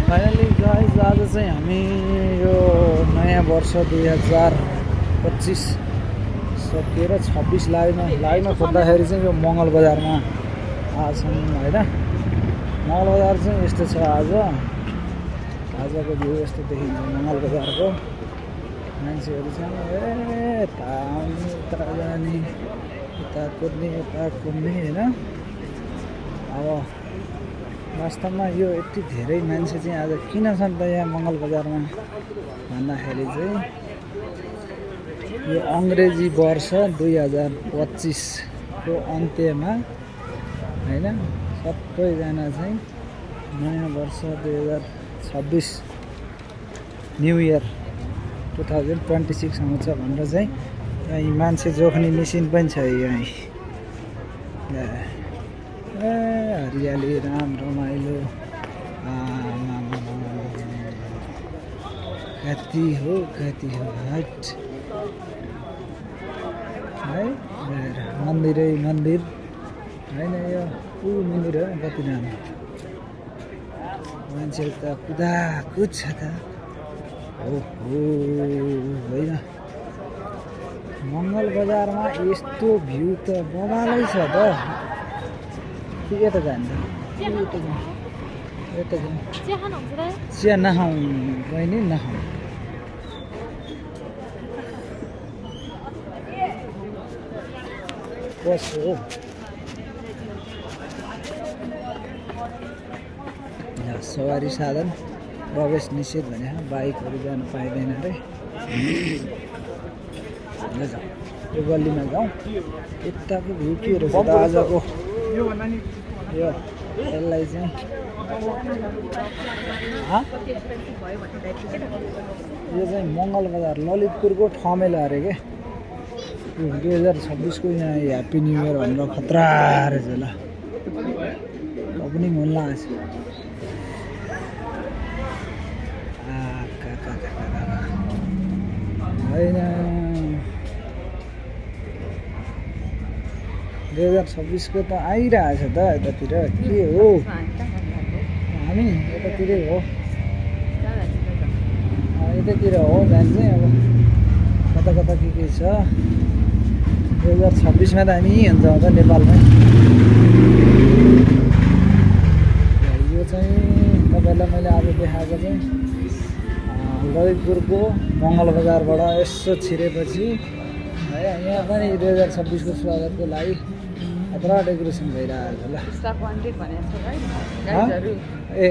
Finally guys आज चाहिँ हामी यो नयाँ वर्ष 2025 सकिएर 26 लाग्न खोज्दाखेरि चाहिँ यो मङ्गल बजारमा आछौँ होइन। मङ्गल बजार चाहिँ यस्तो छ आजको भ्यू यस्तो देखिन्छ मङ्गल बजारको। मान्छेहरू चाहिँ यता आउने उता जाने यता कुद्ने होइन। अब वास्तवमा यो यति धेरै मान्छे चाहिँ आज किन छन् त यहाँ मङ्गल बजारमा भन्दाखेरि चाहिँ यो अङ्ग्रेजी वर्ष 2025 को अन्त्यमा होइन सबैजना चाहिँ नयाँ वर्ष 2026 न्यु इयर 2026 आउँछ भनेर चाहिँ यहाँ मान्छे जोख्ने मेसिन पनि छ यहाँ। हरियाली राम रमाइलो कति हो हट है मन्दिरै मन्दिर होइन। यो मन्दिर हो कति राम्रो मान्छेहरू त कुदाकुद छ त होइन। मङ्गल बजारमा यस्तो भ्यू त बवालै छ त। यता जान्छ चिया नखाउँ बहिनी नखाउँ। कसो हो सवारी साधन प्रवेश निषेध भने बाइकहरू जानु पाइँदैन अरे। यो गल्लीमा जाउँ। यताको भ्यू के रहेछ त आजको यो यसलाई चाहिँ यो चाहिँ मङ्गल बजार ललितपुरको ठमेला अरे के 2026 को यहाँ ह्याप्पी न्यु इयर भनेर खतरा रहेछ ल। पनि मन लाग्छ होइन। 2026 को त आइरहेछ त यतातिर के हो हामी यतातिरै हो यतातिर हो जान्छ अब कता कता के छ 2026 मा त हामी हुन्छ त नेपालमै। यो चाहिँ तपाईँलाई मैले आज देखाएको चाहिँ ललितपुरको मङ्गल बजारबाट यसो छिरेपछि है यहाँ पनि 2026 को स्वागतको लागि खतरा डेकोरेसन भइरहेको छ ल। ए